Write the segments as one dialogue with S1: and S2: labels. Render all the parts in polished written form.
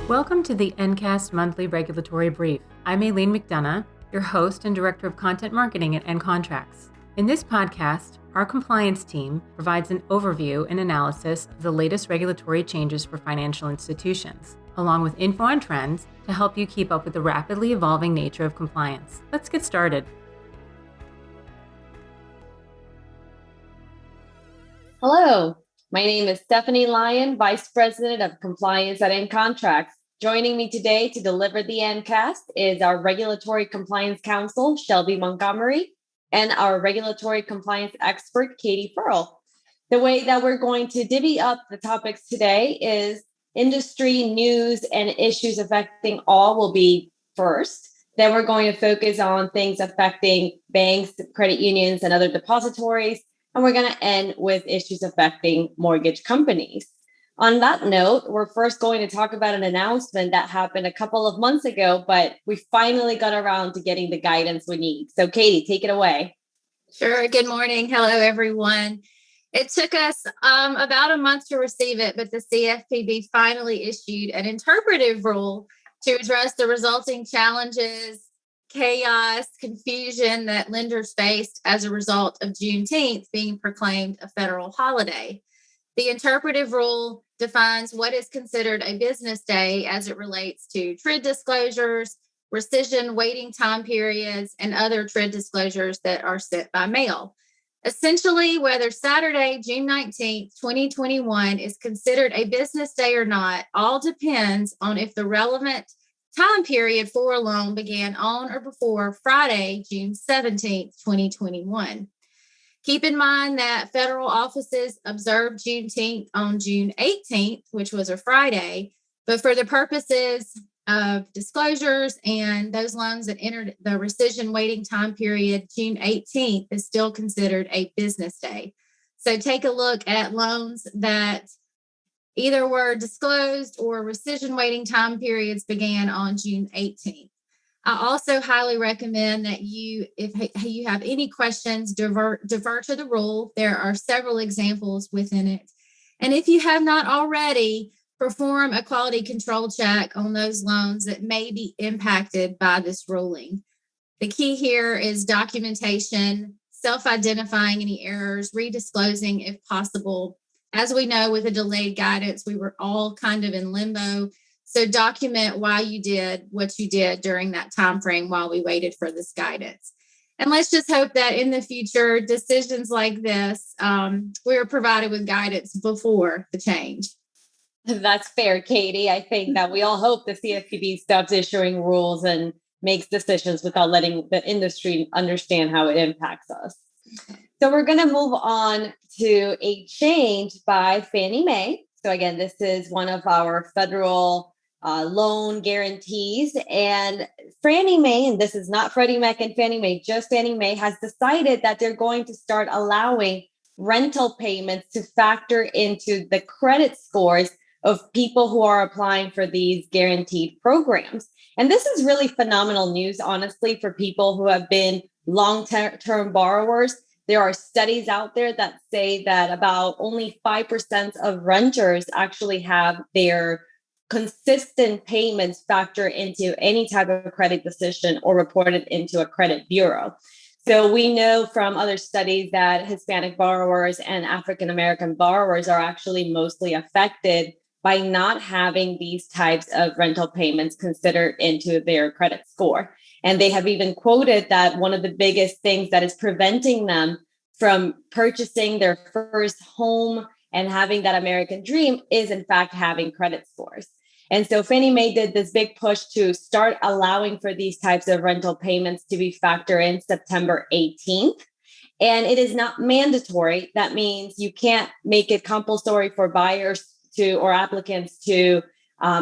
S1: Welcome to the Ncast Monthly Regulatory Brief. I'm Aileen McDonough, your host and Director of Content Marketing at Ncontracts. In this podcast, our compliance team provides an overview and analysis of the latest regulatory changes for financial institutions, along with info on trends to help you keep up with the rapidly evolving nature of compliance. Let's get started.
S2: Hello, my name is Stephanie Lyon, Vice President of Compliance at Ncontracts. Joining me today to deliver the Ncast is our Regulatory Compliance Counsel, Shelby Montgomery, and our Regulatory Compliance Expert, Katie Ferrell. The way that we're going to divvy up the topics today is industry news and issues affecting all will be first. Then we're going to focus on things affecting banks, credit unions, and other depositories. And we're going to end with issues affecting mortgage companies. On that note, we're first going to talk about an announcement that happened a couple of months ago, but we finally got around to getting the guidance we need. So Katie, take it away.
S3: Sure. Good morning. Hello, everyone. It took us about a month to receive it, but the Cfpb finally issued an interpretive rule to address the resulting challenges, chaos, confusion that lenders faced as a result of Juneteenth being proclaimed a federal holiday. The interpretive rule defines what is considered a business day as it relates to TRID disclosures, rescission waiting time periods, and other TRID disclosures that are sent by mail. Essentially, whether Saturday, June 19th, 2021 is considered a business day or not, all depends on if the relevant time period for a loan began on or before Friday, June 17th, 2021. Keep in mind that federal offices observed Juneteenth on June 18th, which was a Friday, but for the purposes of disclosures and those loans that entered the rescission waiting time period, June 18th is still considered a business day. So take a look at loans that either were disclosed or rescission waiting time periods began on June 18th. I also highly recommend that if you have any questions, defer to the rule. There are several examples within it. And if you have not already, perform a quality control check on those loans that may be impacted by this ruling. The key here is documentation, self-identifying any errors, redisclosing if possible. As we know, with the delayed guidance, we were all kind of in limbo. So document why you did what you did during that time frame while we waited for this guidance. And let's just hope that in the future, decisions like this, we are provided with guidance before the change.
S2: That's fair, Katie. I think that we all hope the Cfpb stops issuing rules and makes decisions without letting the industry understand how it impacts us. So we're going to move on to a change by Fannie Mae. So again, this is one of our federal loan guarantees. And Fannie Mae, and this is not Freddie Mac and Fannie Mae, just Fannie Mae has decided that they're going to start allowing rental payments to factor into the credit scores of people who are applying for these guaranteed programs. And this is really phenomenal news, honestly, for people who have been long-term borrowers. There are studies out there that say that about only 5% of renters actually have their consistent payments factor into any type of credit decision or reported into a credit bureau. So we know from other studies that Hispanic borrowers and African-American borrowers are actually mostly affected by not having these types of rental payments considered into their credit score. And they have even quoted that one of the biggest things that is preventing them from purchasing their first home and having that American dream is, in fact, having credit scores. And so Fannie Mae did this big push to start allowing for these types of rental payments to be factored in September 18th. And it is not mandatory. That means you can't make it compulsory for buyers to or applicants to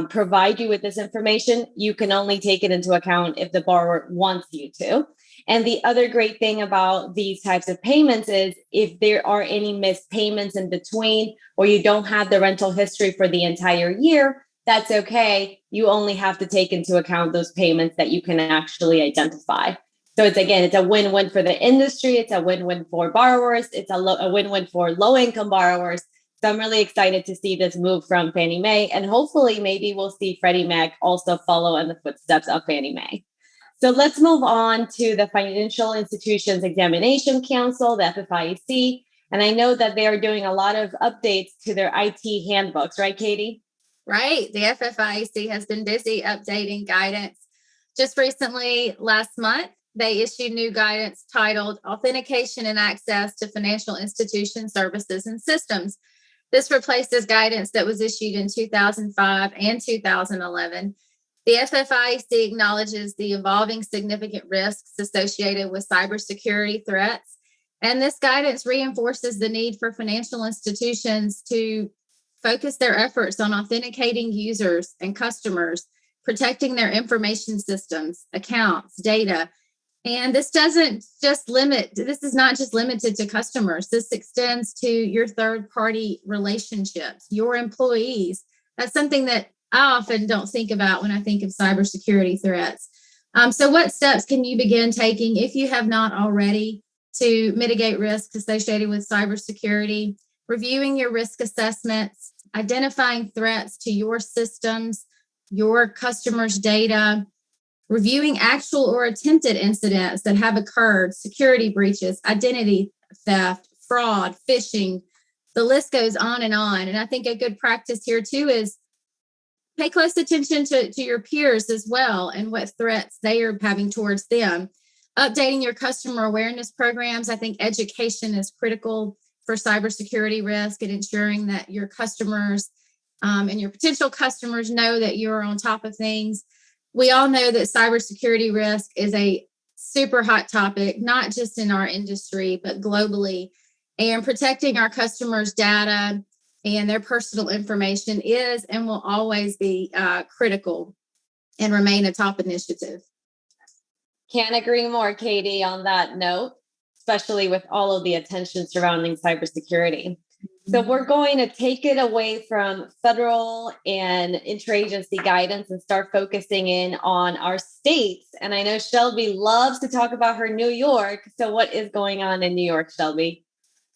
S2: provide you with this information. You can only take it into account if the borrower wants you to. And the other great thing about these types of payments is if there are any missed payments in between, or you don't have the rental history for the entire year, that's okay. You only have to take into account those payments that you can actually identify. So it's a win-win for the industry. It's a win-win for borrowers. It's a win-win for low-income borrowers. So I'm really excited to see this move from Fannie Mae, and hopefully maybe we'll see Freddie Mac also follow in the footsteps of Fannie Mae. So let's move on to the Financial Institutions Examination Council, the FFIEC. And I know that they are doing a lot of updates to their IT handbooks, right, Katie?
S3: Right. The FFIEC has been busy updating guidance. Just recently, last month, they issued new guidance titled Authentication and Access to Financial Institution Services and Systems. This replaces guidance that was issued in 2005 and 2011. The FFIEC acknowledges the evolving significant risks associated with cybersecurity threats, and this guidance reinforces the need for financial institutions to focus their efforts on authenticating users and customers, protecting their information systems, accounts, data. And this is not just limited to customers. This extends to your third-party relationships, your employees. That's something that I often don't think about when I think of cybersecurity threats. So what steps can you begin taking, if you have not already, to mitigate risks associated with cybersecurity? Reviewing your risk assessments, identifying threats to your systems, your customers' data, reviewing actual or attempted incidents that have occurred, security breaches, identity theft, fraud, phishing. The list goes on. And I think a good practice here too is pay close attention to your peers as well and what threats they are having towards them. Updating your customer awareness programs. I think education is critical for cybersecurity risk and ensuring that your customers and your potential customers know that you're on top of things. We all know that cybersecurity risk is a super hot topic, not just in our industry, but globally. And protecting our customers' data and their personal information is and will always be critical and remain a top initiative.
S2: Can't agree more, Katie, on that note, especially with all of the attention surrounding cybersecurity. So we're going to take it away from federal and interagency guidance and start focusing in on our states. And I know Shelby loves to talk about her New York. So what is going on in New York, Shelby?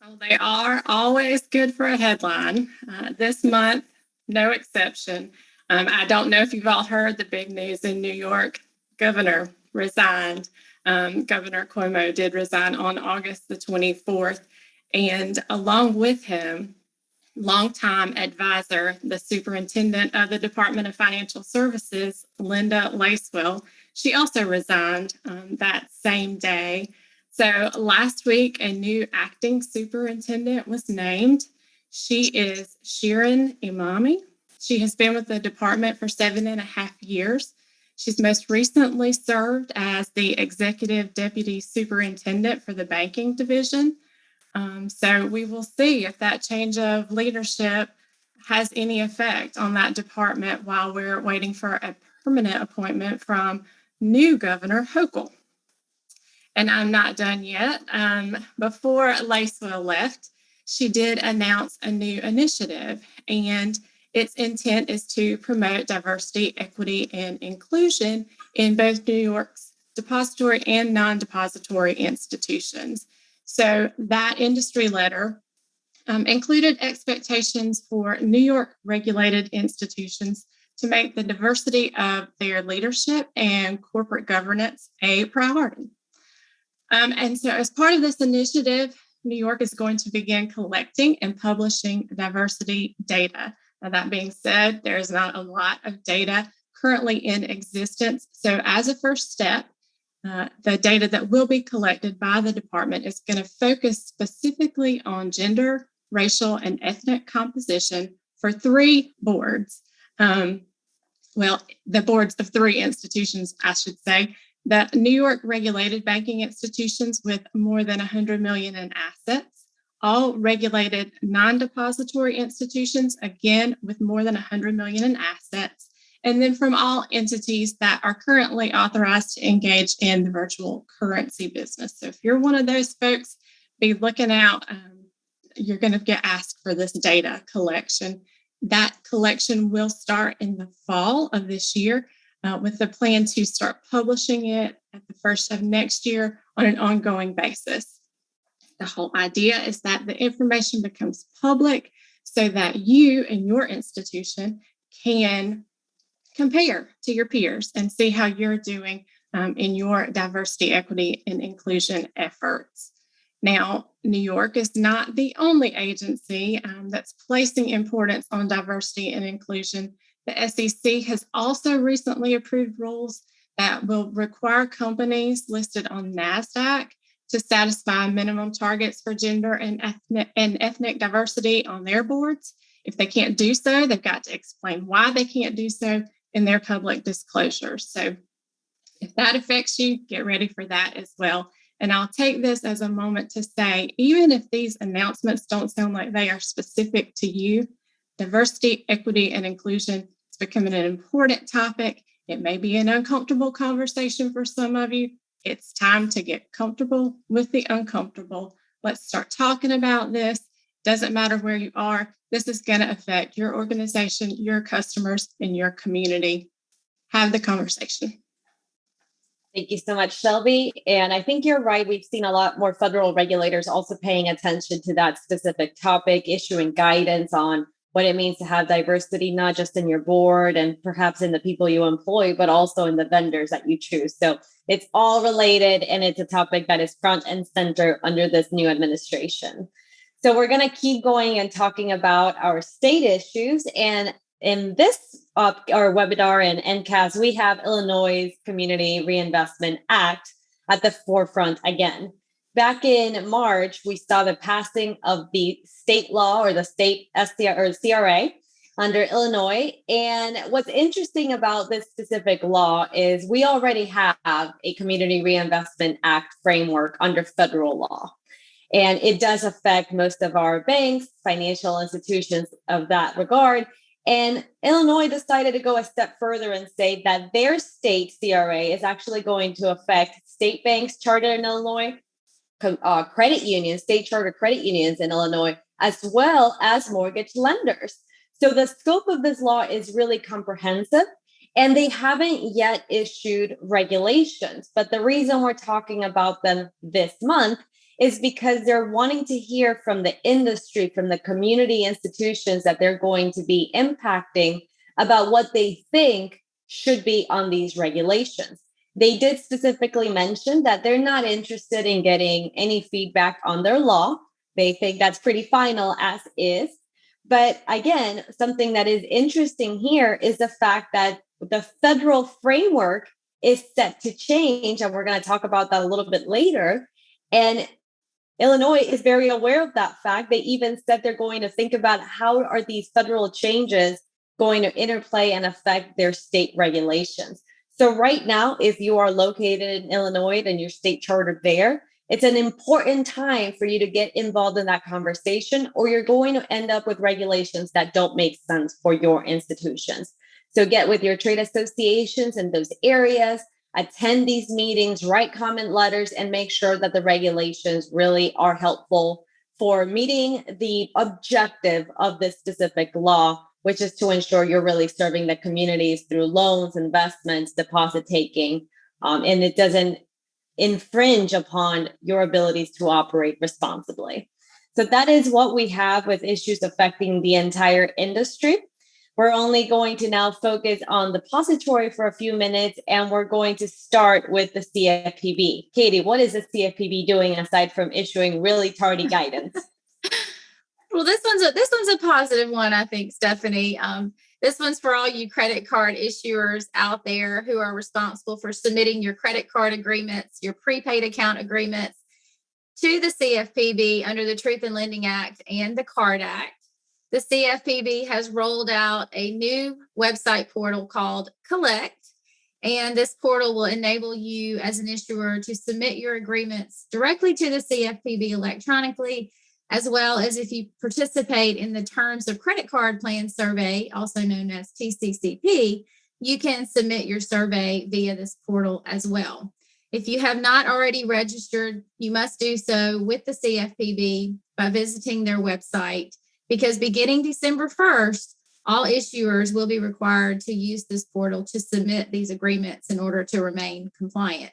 S4: Well, they are always good for a headline. This month, no exception. I don't know if you've all heard the big news in New York. Governor resigned. Governor Cuomo did resign on August the 24th. And along with him, longtime advisor, the superintendent of the Department of Financial Services, Linda Lacewell, she also resigned that same day. So last week, a new acting superintendent was named. She is Shirin Imami. She has been with the department for 7.5 years. She's most recently served as the executive deputy superintendent for the banking division. So we will see if that change of leadership has any effect on that department while we're waiting for a permanent appointment from new Governor Hochul. And I'm not done yet. Before Lacewell left, she did announce a new initiative, and its intent is to promote diversity, equity, and inclusion in both New York's depository and non-depository institutions. So that industry letter included expectations for New York regulated institutions to make the diversity of their leadership and corporate governance a priority. And so as part of this initiative, New York is going to begin collecting and publishing diversity data. Now, that being said, there's not a lot of data currently in existence. So as a first step, the data that will be collected by the department is going to focus specifically on gender, racial, and ethnic composition for 3 boards. The boards of 3 institutions, I should say. The New York regulated banking institutions with more than $100 million in assets, all regulated non-depository institutions, again, with more than $100 million in assets, and then from all entities that are currently authorized to engage in the virtual currency business. So if you're one of those folks, be looking out. You're going to get asked for this data collection. That collection will start in the fall of this year with the plan to start publishing it at the first of next year on an ongoing basis. The whole idea is that the information becomes public so that you and your institution can compare to your peers and see how you're doing in your diversity, equity, and inclusion efforts. Now, New York is not the only agency that's placing importance on diversity and inclusion. The SEC has also recently approved rules that will require companies listed on NASDAQ to satisfy minimum targets for gender and ethnic diversity on their boards. If they can't do so, they've got to explain why they can't do so in their public disclosures. So if that affects you, get ready for that as well. And I'll take this as a moment to say, even if these announcements don't sound like they are specific to you, diversity, equity, and inclusion is becoming an important topic. It may be an uncomfortable conversation for some of you. It's time to get comfortable with the uncomfortable. Let's start talking about this. Doesn't matter where you are. This is going to affect your organization, your customers, and your community. Have the conversation.
S2: Thank you so much, Shelby. And I think you're right. We've seen a lot more federal regulators also paying attention to that specific topic, issuing guidance on what it means to have diversity, not just in your board and perhaps in the people you employ, but also in the vendors that you choose. So it's all related, and it's a topic that is front and center under this new administration. So we're going to keep going and talking about our state issues. And in this our webinar and Ncast, we have Illinois' Community Reinvestment Act at the forefront again. Back in March, we saw the passing of the state law or the state CRA under Illinois. And what's interesting about this specific law is we already have a Community Reinvestment Act framework under federal law. And it does affect most of our banks, financial institutions of that regard. And Illinois decided to go a step further and say that their state CRA is actually going to affect state banks chartered in Illinois, credit unions, state charter credit unions in Illinois, as well as mortgage lenders. So the scope of this law is really comprehensive, and they haven't yet issued regulations. But the reason we're talking about them this month is because they're wanting to hear from the industry, from the community institutions that they're going to be impacting about what they think should be on these regulations. They did specifically mention that they're not interested in getting any feedback on their law. They think that's pretty final as is. But again, something that is interesting here is the fact that the federal framework is set to change, and we're going to talk about that a little bit later. And Illinois is very aware of that fact. They even said they're going to think about how are these federal changes going to interplay and affect their state regulations. So right now, if you are located in Illinois and your state chartered there, it's an important time for you to get involved in that conversation, or you're going to end up with regulations that don't make sense for your institutions. So get with your trade associations in those areas, attend these meetings, write comment letters, and make sure that the regulations really are helpful for meeting the objective of this specific law, which is to ensure you're really serving the communities through loans, investments, deposit taking, and it doesn't infringe upon your abilities to operate responsibly. So that is what we have with issues affecting the entire industry. We're only going to now focus on the depository for a few minutes, and we're going to start with the Cfpb. Katie, what is the Cfpb doing aside from issuing really tardy guidance?
S3: Well, this one's a positive one, I think, Stephanie. This one's for all you credit card issuers out there who are responsible for submitting your credit card agreements, your prepaid account agreements to the Cfpb under the Truth in Lending Act and the Card Act. The Cfpb has rolled out a new website portal called Collect, and this portal will enable you as an issuer to submit your agreements directly to the Cfpb electronically, as well as if you participate in the Terms of Credit Card Plan Survey, also known as TCCP, you can submit your survey via this portal as well. If you have not already registered, you must do so with the Cfpb by visiting their website, because beginning December 1st, all issuers will be required to use this portal to submit these agreements in order to remain compliant.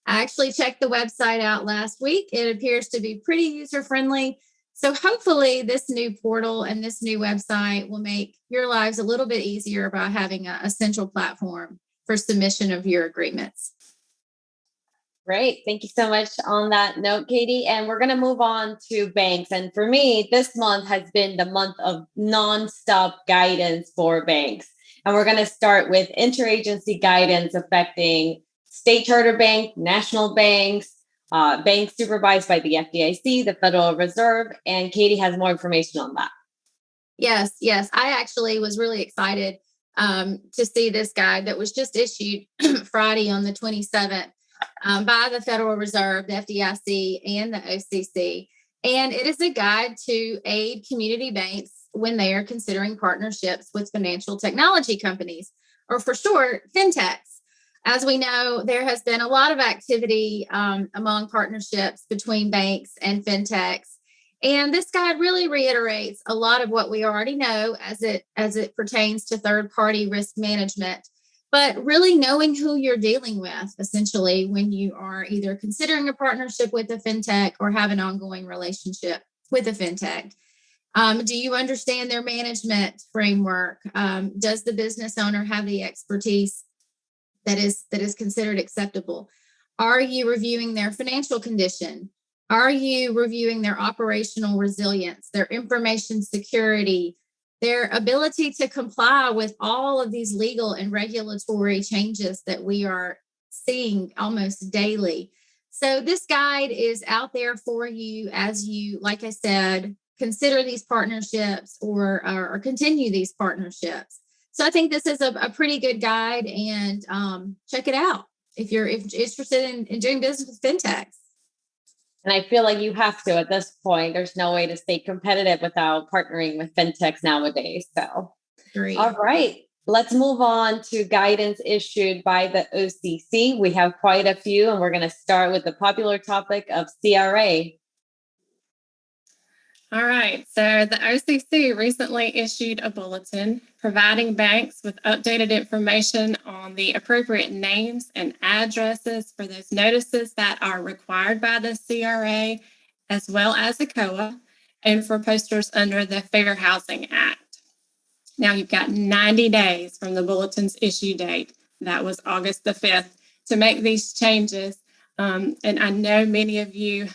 S3: I actually checked the website out last week. It appears to be pretty user-friendly. So hopefully this new portal and this new website will make your lives a little bit easier by having a central platform for submission of your agreements.
S2: Great. Thank you so much on that note, Katie. And we're going to move on to banks. And for me, this month has been the month of nonstop guidance for banks. And we're going to start with interagency guidance affecting state charter bank, national banks, banks supervised by the FDIC, the Federal Reserve. And Katie has more information on that.
S3: Yes. I actually was really excited to see this guide that was just issued Friday on the 27th. By the Federal Reserve, the FDIC, and the OCC. And it is a guide to aid community banks when they are considering partnerships with financial technology companies, or for short, fintechs. As we know, there has been a lot of activity among partnerships between banks and fintechs. And this guide really reiterates a lot of what we already know as it pertains to third-party risk management. But really knowing who you're dealing with, essentially, when you are either considering a partnership with a fintech or have an ongoing relationship with a fintech. Do you understand their management framework? Does the business owner have the expertise that is considered acceptable? Are you reviewing their financial condition? Are you reviewing their operational resilience, their information security, their ability to comply with all of these legal and regulatory changes that we are seeing almost daily? So this guide is out there for you as you, like I said, consider these partnerships or continue these partnerships. So I think this is a pretty good guide, and check it out if you're interested in doing business with fintechs.
S2: And I feel like you have to at this point. There's no way to stay competitive without partnering with fintechs nowadays. So,
S3: Great.
S2: All right, let's move on to guidance issued by the OCC. We have quite a few, and we're going to start with the popular topic of CRA.
S4: All right, so the OCC recently issued a bulletin providing banks with updated information on the appropriate names and addresses for those notices that are required by the CRA, as well as the COA, and for posters under the Fair Housing Act. Now, you've got 90 days from the bulletin's issue date, that was August the 5th, to make these changes. And I know many of you,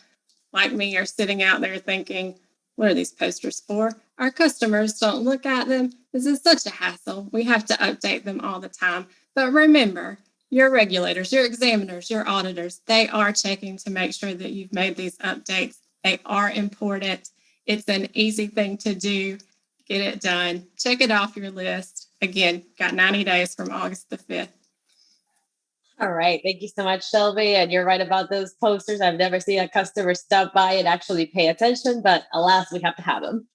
S4: like me, are sitting out there thinking, what are these posters for? Our customers don't look at them. This is such a hassle. We have to update them all the time. But remember, your regulators, your examiners, your auditors, they are checking to make sure that you've made these updates. They are important. It's an easy thing to do. Get it done. Check it off your list. Again, got 90 days from August the 5th.
S2: All right. Thank you so much, Shelby. And you're right about those posters. I've never seen a customer stop by and actually pay attention, but alas, we have to have them.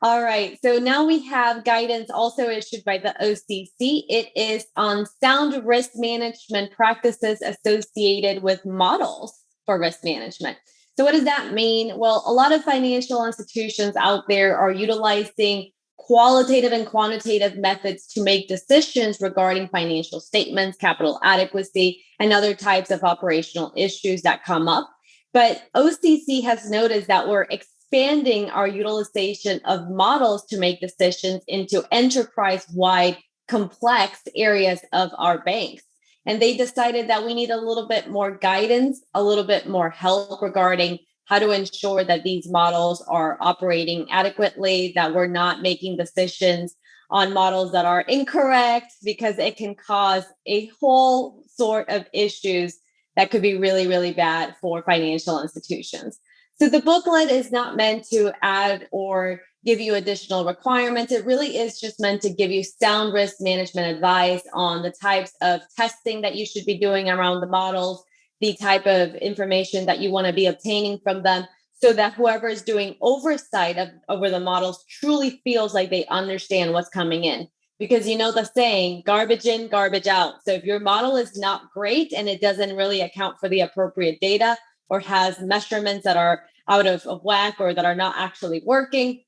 S2: All right. So now we have guidance also issued by the OCC. It is on sound risk management practices associated with models for risk management. So what does that mean? Well, a lot of financial institutions out there are utilizing qualitative and quantitative methods to make decisions regarding financial statements, capital adequacy, and other types of operational issues that come up. But OCC has noticed that we're expanding our utilization of models to make decisions into enterprise-wide complex areas of our banks. And they decided that we need a little bit more guidance, a little bit more help regarding how to ensure that these models are operating adequately, that we're not making decisions on models that are incorrect, because it can cause a whole sort of issues that could be really, really bad for financial institutions. So the booklet is not meant to add or give you additional requirements. It really is just meant to give you sound risk management advice on the types of testing that you should be doing around the models, the type of information that you want to be obtaining from them, so that whoever is doing oversight over the models truly feels like they understand what's coming in. Because you know the saying, garbage in, garbage out. So if your model is not great and it doesn't really account for the appropriate data, or has measurements that are out of whack or that are not actually working,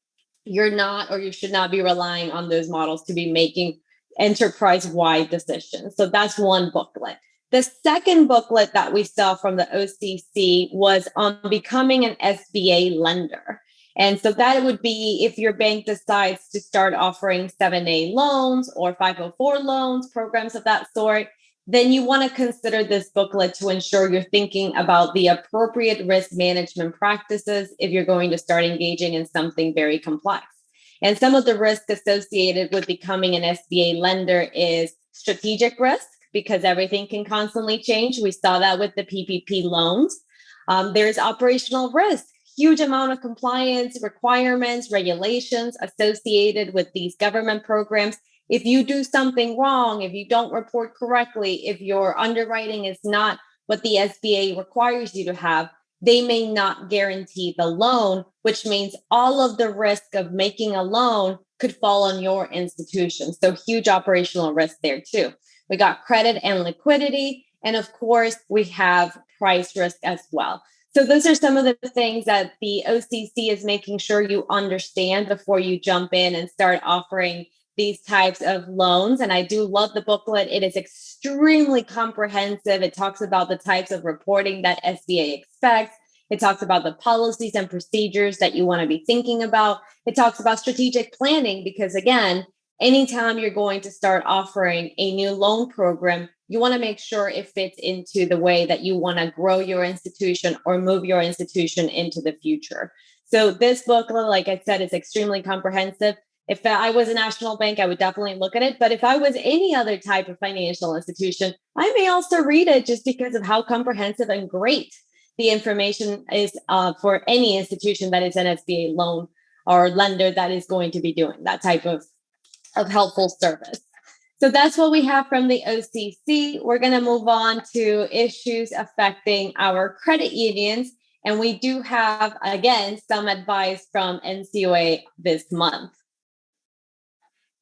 S2: you're not, or you should not be relying on those models to be making enterprise-wide decisions. So that's one booklet. The second booklet that we saw from the OCC was on becoming an SBA lender. And so that would be if your bank decides to start offering 7A loans or 504 loans, programs of that sort, then you want to consider this booklet to ensure you're thinking about the appropriate risk management practices if you're going to start engaging in something very complex. And some of the risk associated with becoming an SBA lender is strategic risk, because everything can constantly change. We saw that with the PPP loans. There's operational risk, huge amount of compliance requirements, regulations associated with these government programs. If you do something wrong, if you don't report correctly, if your underwriting is not what the SBA requires you to have, they may not guarantee the loan, which means all of the risk of making a loan could fall on your institution. So huge operational risk there too. We got credit and liquidity. And of course, we have price risk as well. So those are some of the things that the OCC is making sure you understand before you jump in and start offering these types of loans. And I do love the booklet. It is extremely comprehensive. It talks about the types of reporting that SBA expects. It talks about the policies and procedures that you want to be thinking about. It talks about strategic planning, because again, anytime you're going to start offering a new loan program, you want to make sure it fits into the way that you want to grow your institution or move your institution into the future. So this booklet, like I said, is extremely comprehensive. If I was a national bank, I would definitely look at it. But if I was any other type of financial institution, I may also read it just because of how comprehensive and great the information is for any institution that is an SBA loan or lender that is going to be doing that type of helpful service. So that's what we have from the OCC. We're going to move on to issues affecting our credit unions. And we do have, again, some advice from NCUA this month.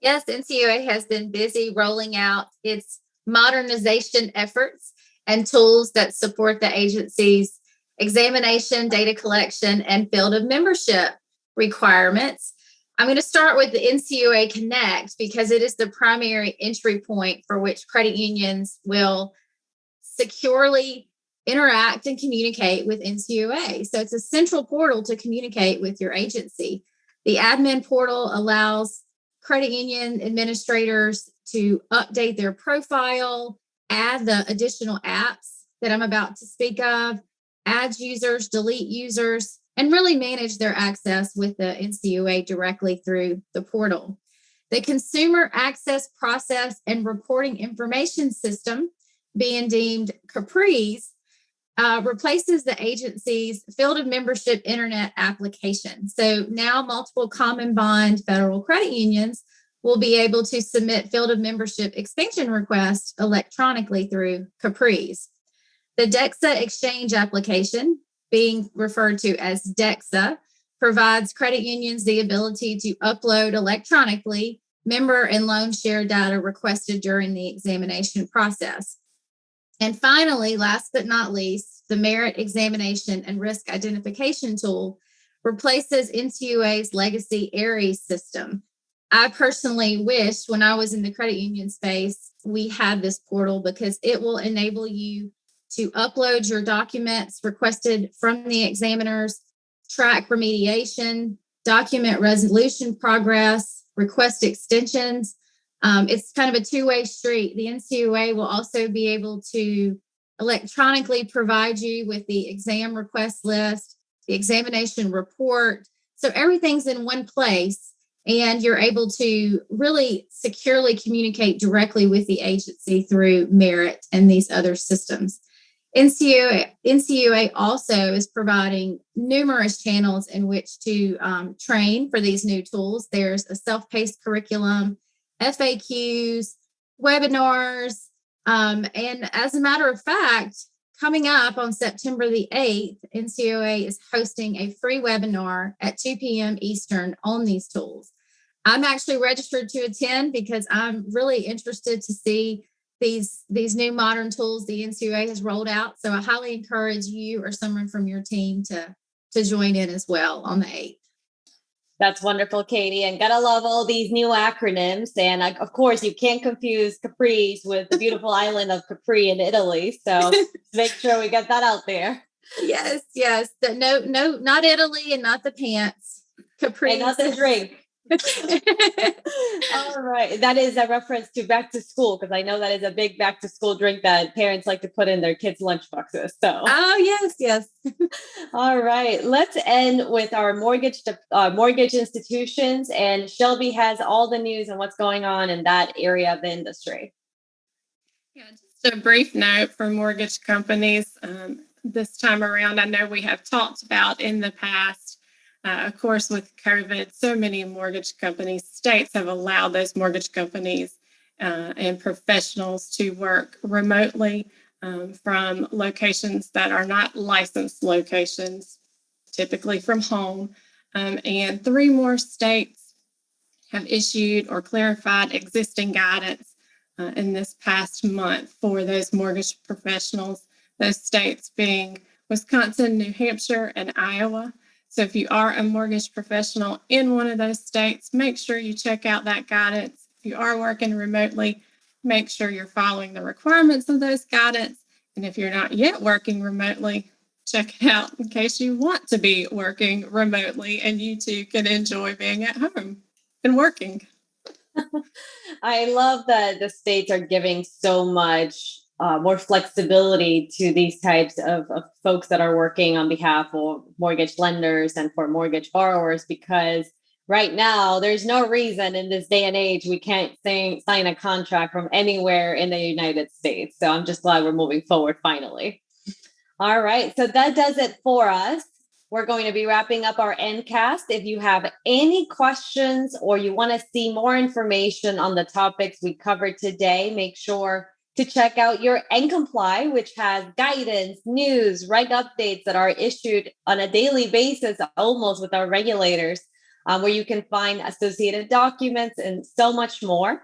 S3: Yes, NCUA has been busy rolling out its modernization efforts and tools that support the agency's examination, data collection, and field of membership requirements. I'm going to start with the Ncua Connect because it is the primary entry point for which credit unions will securely interact and communicate with Ncua. So it's a central portal to communicate with your agency. The admin portal allows credit union administrators to update their profile, add the additional apps that I'm about to speak of, add users, delete users, and really manage their access with the Ncua directly through the portal. The Consumer Access Process and Reporting Information System, being deemed CAPRES, replaces the agency's Field of Membership Internet application. So now multiple common bond federal credit unions will be able to submit Field of Membership expansion requests electronically through CAPRES. The DEXA Exchange application, being referred to as DEXA, provides credit unions the ability to upload electronically member and loan share data requested during the examination process. And finally, last but not least, the Merit Examination and Risk Identification tool replaces Ncua's legacy ARIES system. I personally wish when I was in the credit union space, we had this portal because it will enable you to upload your documents requested from the examiners, track remediation, document resolution progress, request extensions. It's kind of a two-way street. The Ncua will also be able to electronically provide you with the exam request list, the examination report. So everything's in one place, and you're able to really securely communicate directly with the agency through Merit and these other systems. Ncua also is providing numerous channels in which to train for these new tools. There's a self-paced curriculum, FAQs, webinars, and as a matter of fact, coming up on September the 8th, Ncua is hosting a free webinar at 2 p.m. Eastern on these tools. I'm actually registered to attend because I'm really interested to see these new modern tools the Ncua has rolled out. So I highly encourage you or someone from your team to join in as well on the 8th.
S2: That's wonderful, Katie. And gotta love all these new acronyms. And of course, you can't confuse Capri's with the beautiful island of Capri in Italy. So make sure we get that out there.
S3: Yes. No, not Italy and not the pants. Caprice.
S2: Another drink. All right. That is a reference to back to school, because I know that is a big back to school drink that parents like to put in their kids' lunchboxes. So,
S3: Oh, yes.
S2: all right. Let's end with our mortgage institutions. And Shelby has all the news and what's going on in that area of the industry.
S4: Yeah, just a brief note for mortgage companies. This time around, I know we have talked about in the past, of course, with COVID, so many mortgage companies, states have allowed those mortgage companies and professionals to work remotely from locations that are not licensed locations, typically from home. And 3 more states have issued or clarified existing guidance in this past month for those mortgage professionals, those states being Wisconsin, New Hampshire, and Iowa. So if you are a mortgage professional in one of those states, make sure you check out that guidance. If you are working remotely, make sure you're following the requirements of those guidance. And if you're not yet working remotely, check it out in case you want to be working remotely and you too can enjoy being at home and working.
S2: I love that the states are giving so much more flexibility to these types of folks that are working on behalf of mortgage lenders and for mortgage borrowers, because right now there's no reason in this day and age we can't sign a contract from anywhere in the United States. So I'm just glad we're moving forward finally. All right. So that does it for us. We're going to be wrapping up our Ncast. If you have any questions or you want to see more information on the topics we covered today, make sure to check out your Ncomply, which has guidance, news, reg updates that are issued on a daily basis, almost with our regulators, where you can find associated documents and so much more.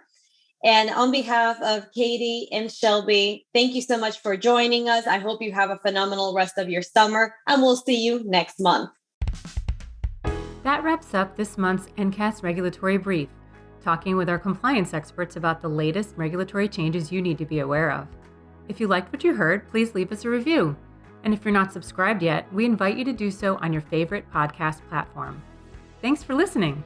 S2: And on behalf of Katie and Shelby, thank you so much for joining us. I hope you have a phenomenal rest of your summer, and we'll see you next month.
S1: That wraps up this month's Ncast Regulatory Brief, talking with our compliance experts about the latest regulatory changes you need to be aware of. If you liked what you heard, please leave us a review. And if you're not subscribed yet, we invite you to do so on your favorite podcast platform. Thanks for listening.